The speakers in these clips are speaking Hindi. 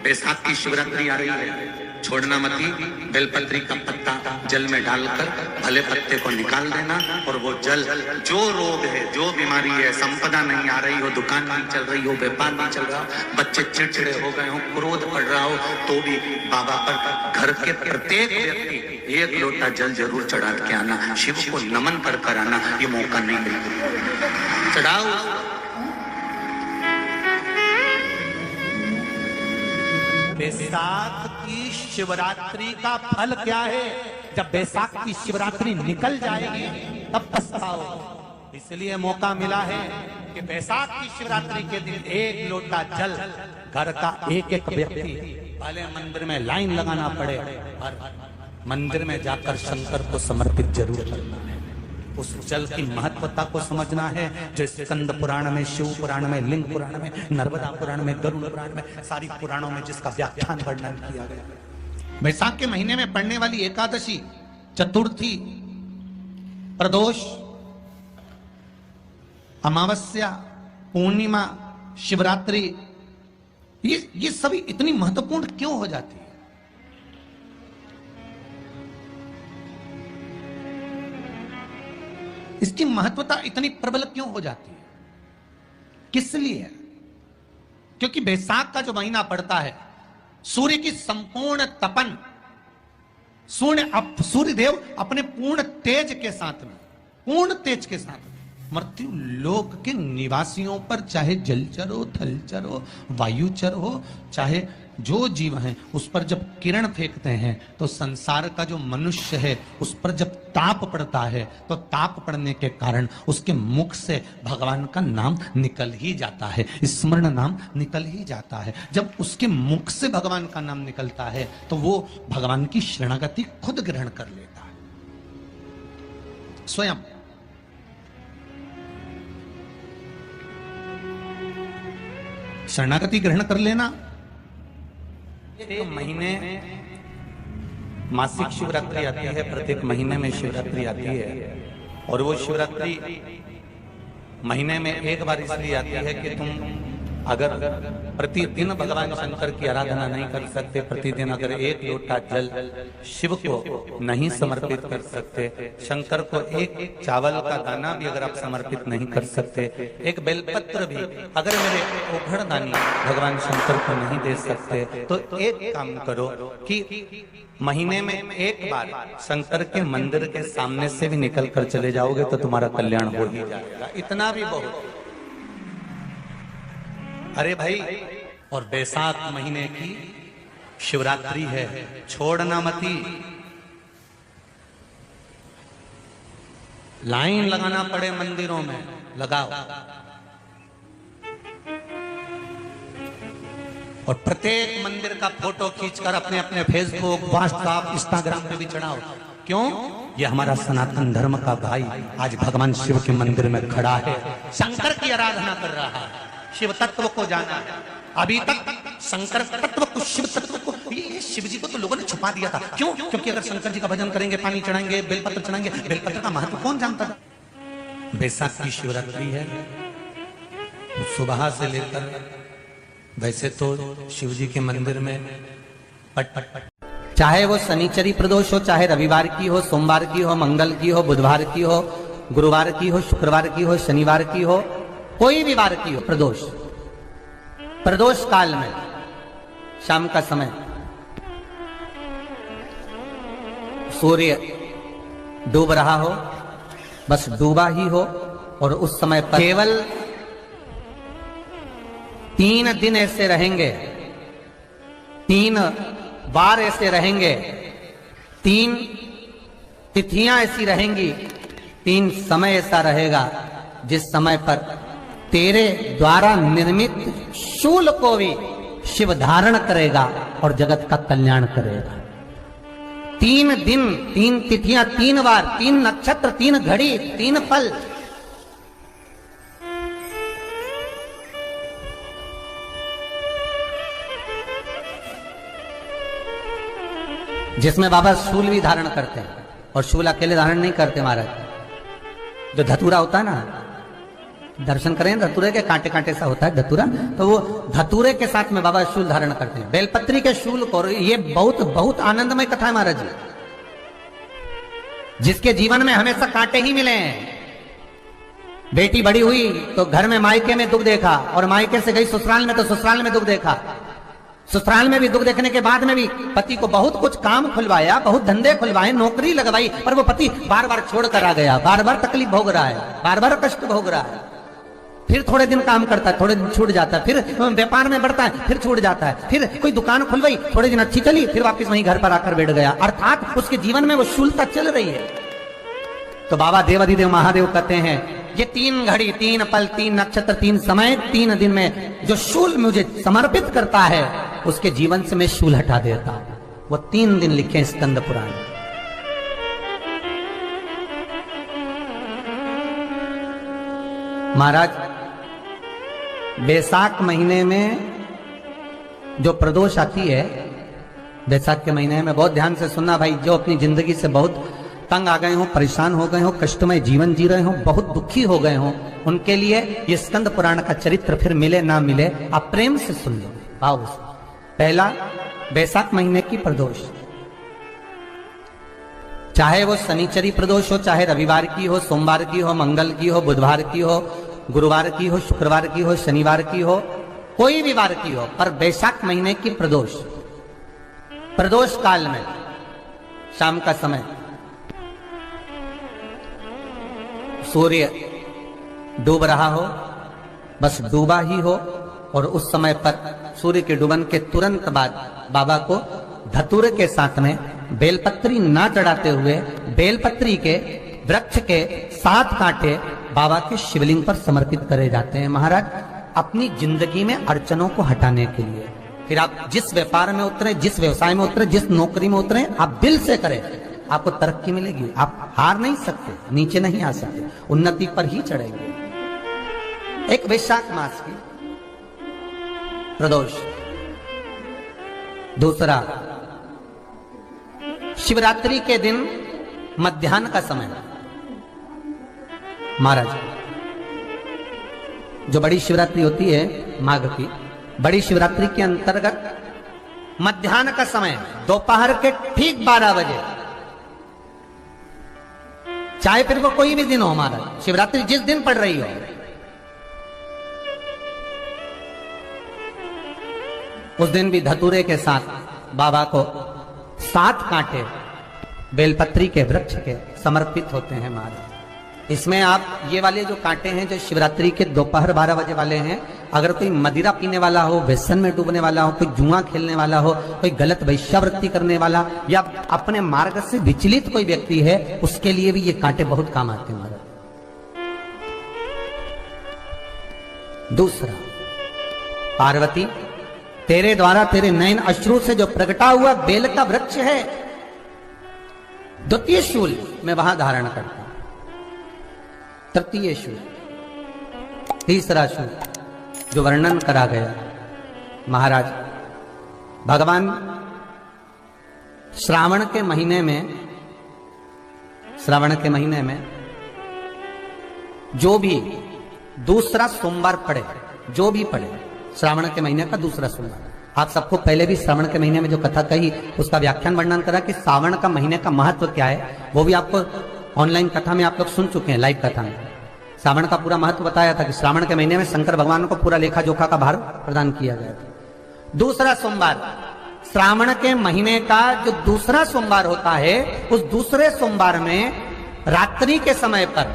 बैसाख की शिवरात्रि आ रही है, छोड़ना मती। बेलपत्री का पत्ता जल में डालकर भले पत्ते को निकाल देना, और वो जल, जो रोग है, जो बीमारी है, संपदा नहीं आ रही हो, दुकान नहीं चल रही हो, व्यापार नहीं चल रहा, बच्चे चिड़चिड़े हो गए हो, क्रोध पड़ रहा हो, तो भी बाबा पर घर के प्रत्येक व्यक्ति एक लोटा जल जरूर चढ़ा के आना, शिव को नमन कर आना। ये मौका नहीं मिलता, चढ़ाओ। बैसाख की शिवरात्रि का फल क्या है? जब बैसाख की शिवरात्रि निकल जाएगी तब पछताओ। इसलिए मौका मिला है कि बैसाख की शिवरात्रि के दिन एक लोटा जल घर का एक एक व्यक्ति, भले मंदिर में लाइन लगाना पड़े, पर मंदिर में जाकर शंकर को समर्पित जरूर करना है। उस जल की महत्वता को समझना है, जो स्कंद पुराण में, शिव पुराण में, लिंग पुराण में, नर्मदा पुराण में, गरुड़ पुराण में, सारी पुराणों में जिसका व्याख्यान वर्णन किया गया। बैसाख के महीने में पड़ने वाली एकादशी, चतुर्थी, प्रदोष, अमावस्या, पूर्णिमा, शिवरात्रि, ये सभी इतनी महत्वपूर्ण क्यों हो जाती है? इसकी महत्वता इतनी प्रबल क्यों हो जाती है? किस लिए? क्योंकि बैसाख का जो महीना पड़ता है, सूर्य की संपूर्ण तपन, सूर्यदेव अपने पूर्ण तेज के साथ में, पूर्ण तेज के साथ में मृत्यु लोक के निवासियों पर, चाहे जलचर हो, थलचर हो, वायुचर हो, चाहे जो जीव हैं, उस पर जब किरण फेंकते हैं तो संसार का जो मनुष्य है उस पर जब ताप पड़ता है, तो ताप पड़ने के कारण उसके मुख से भगवान का नाम निकल ही जाता है, स्मरण नाम निकल ही जाता है। जब उसके मुख से भगवान का नाम निकलता है तो वो भगवान की शरणागति खुद ग्रहण कर लेता है स्वयं। शरणागति ग्रहण कर लेना। एक महीने मासिक शिवरात्रि आती है, प्रत्येक महीने में शिवरात्रि आती है, और वो शिवरात्रि महीने में एक बार इसलिए आती है कि तुम अगर प्रतिदिन भगवान शंकर की आराधना नहीं कर सकते, प्रतिदिन अगर एक लोटा जल शिव को नहीं समर्पित कर सकते, शंकर को एक चावल का दाना भी अगर आप समर्पित नहीं कर सकते, एक बेलपत्र भी अगर मेरे ओघड़ दानी भगवान शंकर को नहीं दे सकते, तो एक काम करो कि महीने में एक बार शंकर के मंदिर के सामने से भी निकल कर चले जाओगे तो तुम्हारा कल्याण हो ही जाएगा। इतना भी बहुत। अरे भाई, और बैसाख महीने की शिवरात्रि है, छोड़ना मती। लाइन लगाना पड़े मंदिरों में, लगाओ, और प्रत्येक मंदिर का फोटो खींचकर अपने अपने फेसबुक, व्हाट्सएप, इंस्टाग्राम पे भी चढ़ाओ। क्यों? ये हमारा सनातन धर्म का भाई आज भगवान शिव के मंदिर में खड़ा है, शंकर की आराधना कर रहा है, शिव तत्व को जाना है। अभी तक शंकर तत्व को, शिव तत्व को, ये शिव जी को तो लोगों ने छुपा दिया था। क्यों? क्योंकि अगर शंकर जी का भजन करेंगे, पानी चढ़ाएंगे, बेलपत्र चढ़ाएंगे, बेलपत्र का महत्व कौन जानता था? बैसाख की शिवरात्रि है, सुबह से लेकर, वैसे तो शिव जी के मंदिर में चाहे वो शनिचरी प्रदोष हो, चाहे रविवार की हो, सोमवार की हो, मंगल की हो, बुधवार की हो, गुरुवार की हो, शुक्रवार की हो, शनिवार की हो, कोई भी वार की हो, प्रदोष काल में शाम का समय सूर्य डूब रहा हो, बस डूबा ही हो, और उस समय पर केवल 3 दिन ऐसे रहेंगे, 3 बार ऐसे रहेंगे, 3 तिथियां ऐसी रहेंगी, 3 समय ऐसा रहेगा जिस समय पर तेरे द्वारा निर्मित शूल को भी शिव धारण करेगा और जगत का कल्याण करेगा। 3 दिन, 3 तिथियां, 3 बार, 3 नक्षत्र, 3 घड़ी, 3 पल। जिसमें बाबा शूल भी धारण करते हैं, और शूल अकेले धारण नहीं करते महाराज। जो धतूरा होता है ना, दर्शन करें धतूरे के, कांटे कांटे सा होता है धतूरा, तो वो धतूरे के साथ में बाबा शूल धारण करते हैं, बेलपत्री के शूल को। ये बहुत बहुत आनंदमय कथा है महाराज जी, जिसके जीवन में हमेशा कांटे ही मिले हैं। बेटी बड़ी हुई तो घर में मायके में दुख देखा, और मायके से गई ससुराल में तो ससुराल में दुख देखा। ससुराल में भी दुख देखने के बाद में भी पति को बहुत कुछ काम खुलवाया, बहुत धंधे खुलवाए, नौकरी लगवाई, पर वो पति बार बार छोड़कर आ गया, बार बार तकलीफ भोग रहा है, बार बार कष्ट भोग रहा है। फिर थोड़े दिन काम करता है, थोड़े दिन छूट जाता है, फिर व्यापार में बढ़ता है, फिर छूट जाता है, फिर कोई दुकान खुलवाई, थोड़े दिन अच्छी चली, फिर वापस वहीं घर पर आकर बैठ गया। अर्थात उसके जीवन में वो शूलता चल रही है। तो बाबा देवाधिदेव महादेव कहते हैं, ये 3 घड़ी, 3 पल, 3 नक्षत्र, 3 समय, 3 दिन में जो शूल मुझे समर्पित करता है, उसके जीवन से मैं शूल हटा देता हूं। वो 3 दिन लिखे स्कंद पुराण। महाराज, बैसाख महीने में जो प्रदोष आती है, बैसाख के महीने में बहुत ध्यान से सुनना भाई, जो अपनी जिंदगी से बहुत तंग आ गए हो, परेशान हो गए हो, कष्टमय जीवन जी रहे हो, बहुत दुखी हो गए हो, उनके लिए ये स्कंद पुराण का चरित्र फिर मिले ना मिले, आप प्रेम से सुन लो भाव से। पहला, बैसाख महीने की प्रदोष, चाहे वो शनिचरी प्रदोष हो, चाहे रविवार की हो, सोमवार की हो, मंगल की हो, बुधवार की हो, गुरुवार की हो, शुक्रवार की हो, शनिवार की हो, कोई भी वार की हो, पर बैसाख महीने की प्रदोष, प्रदोष काल में शाम का समय सूर्य डूब रहा हो, बस डूबा ही हो, और उस समय पर सूर्य के डूबन के तुरंत बाद बाबा को धतूरे के साथ में बेलपत्री ना चढ़ाते हुए बेलपत्री के वृक्ष के 7 कांटे बाबा के शिवलिंग पर समर्पित करे जाते हैं महाराज, अपनी जिंदगी में अड़चनों को हटाने के लिए। फिर आप जिस व्यापार में उतरे, जिस व्यवसाय में उतरे, जिस नौकरी में उतरे, आप दिल से करें, आपको तरक्की मिलेगी। आप हार नहीं सकते, नीचे नहीं आ सकते, उन्नति पर ही चढ़ेंगे। एक वैशाख मास की प्रदोष। दूसरा, शिवरात्रि के दिन मध्याह्न का समय महाराज, जो बड़ी शिवरात्रि होती है माघ की, बड़ी शिवरात्रि के अंतर्गत मध्याह्न का समय, दोपहर के ठीक 12 बजे, चाहे फिर वो कोई भी दिन हो हमारा, शिवरात्रि जिस दिन पड़ रही हो, उस दिन भी धतूरे के साथ बाबा को 7 कांटे बेलपत्री के वृक्ष के समर्पित होते हैं महाराज। इसमें आप ये वाले जो कांटे हैं, जो शिवरात्रि के दोपहर 12 बजे वाले हैं, अगर कोई मदिरा पीने वाला हो, व्यसन में डूबने वाला हो, कोई जुआ खेलने वाला हो, कोई गलत वैश्यावृत्ति करने वाला, या अपने मार्ग से विचलित कोई व्यक्ति है, उसके लिए भी ये कांटे बहुत काम आते हैं महाराज। दूसरा, पार्वती, तेरे द्वारा तेरे नयन अश्रु से जो प्रगटा हुआ बेल का वृक्ष है, द्वितीय शूल मैं वहां धारण करता हूं, तृतीय शूल, तीसरा शूल जो वर्णन करा गया महाराज। भगवान श्रावण के महीने में जो भी दूसरा सोमवार पड़े, जो भी पड़े, श्रावण के महीने का दूसरा सोमवार, आप सबको पहले भी श्रावण के महीने में जो कथा कही उसका व्याख्यान वर्णन करा कि श्रावण का महीने का महत्व क्या है, वो भी आपको ऑनलाइन कथा में आप लोग सुन चुके हैं, लाइव कथा में श्रावण का पूरा महत्व बताया था कि श्रावण के महीने में शंकर भगवान को पूरा लेखा जोखा का भार प्रदान किया गया था। दूसरा सोमवार, श्रावण के महीने का जो दूसरा सोमवार होता है, उस दूसरे सोमवार में रात्रि के समय पर,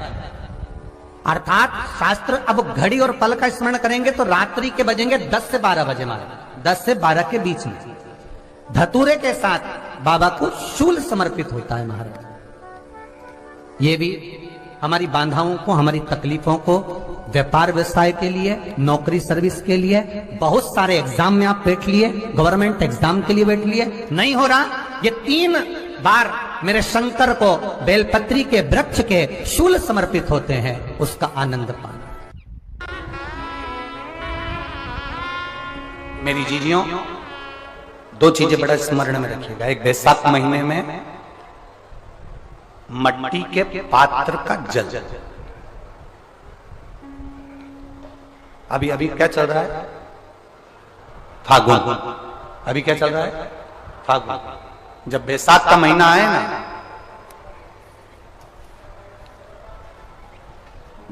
अर्थात शास्त्र अब घड़ी और पल का स्मरण करेंगे तो रात्रि के बजेंगे 10 से 12 बजे महाराज, 10 से 12 के बीच में धतूरे के साथ बाबा को शूल समर्पित होता है महाराज। ये भी हमारी बाधाओं को, हमारी तकलीफों को, व्यापार व्यवसाय के लिए, नौकरी सर्विस के लिए, बहुत सारे एग्जाम में आप बैठ लिए, गवर्नमेंट एग्जाम के लिए बैठ लिए, नहीं हो रहा, ये 3 बार मेरे शंकर को बेलपत्री के वृक्ष के शूल समर्पित होते हैं, उसका आनंद पाना। मेरी जीजियों, 2 चीजें बड़ा स्मरण में रखिएगा। एक, बैसाख महीने में मट्टी के पात्र का जल, अभी अभी क्या चल रहा है? फागुन। अभी क्या चल रहा है? फागुन। जब बैसाख का महीना आए ना,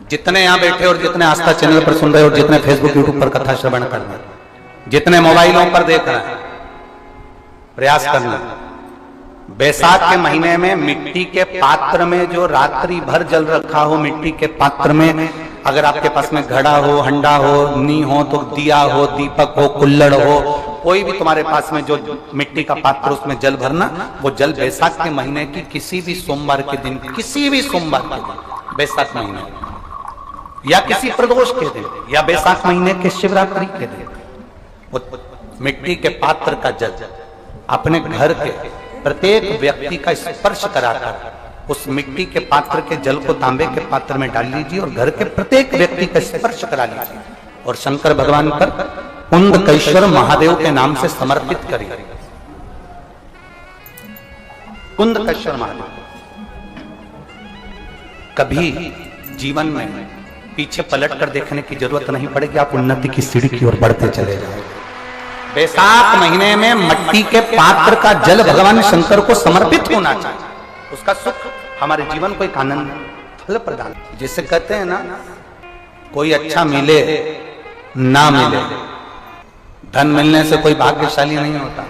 जितने यहां बैठे और जितने आस्था चैनल पर सुन रहे और जितने फेसबुक यूट्यूब पर कथा श्रवण कर रहे, जितने मोबाइलों पर देख रहे हैं, प्रयास करना, बैसाख के महीने में मिट्टी के पात्र में जो रात्रि भर जल रखा हो, मिट्टी के पात्र में, अगर आपके पास में घड़ा हो, हंडा हो, नी हो तो दिया हो, दीपक हो, कुल्लड़ हो, कोई भी तुम्हारे पास में जो मिट्टी का पात्र, उसमें जल भरना। वो जल बैसाख के महीने की किसी भी सोमवार के दिन, किसी भी सोमवार के दिन, बैसाख महीने या किसी प्रदोष के दिन या बैसाख महीने के शिवरात्रि के दिन, वो मिट्टी के पात्र का जल अपने घर के प्रत्येक व्यक्ति का स्पर्श कराकर उस मिट्टी के पात्र के जल को तांबे के पात्र में डाल लीजिए और घर के प्रत्येक व्यक्ति का स्पर्श करा लीजिए और शंकर भगवान पर कुंडकेश्वर महादेव के नाम से समर्पित करिए। कुंडकेश्वर महादेव। कभी जीवन में पीछे पलट कर देखने की जरूरत नहीं पड़ेगी, आप उन्नति की सीढ़ी की ओर बढ़ते चले जाएंगे। बैसाख महीने में मिट्टी के पात्र का जल भगवान शंकर को समर्पित होना चाहिए। उसका सुख हमारे जीवन को एक आनंद फल प्रदान। जिसे कहते हैं ना, कोई अच्छा मिले ना मिले, धन मिलने से कोई भाग्यशाली नहीं होता।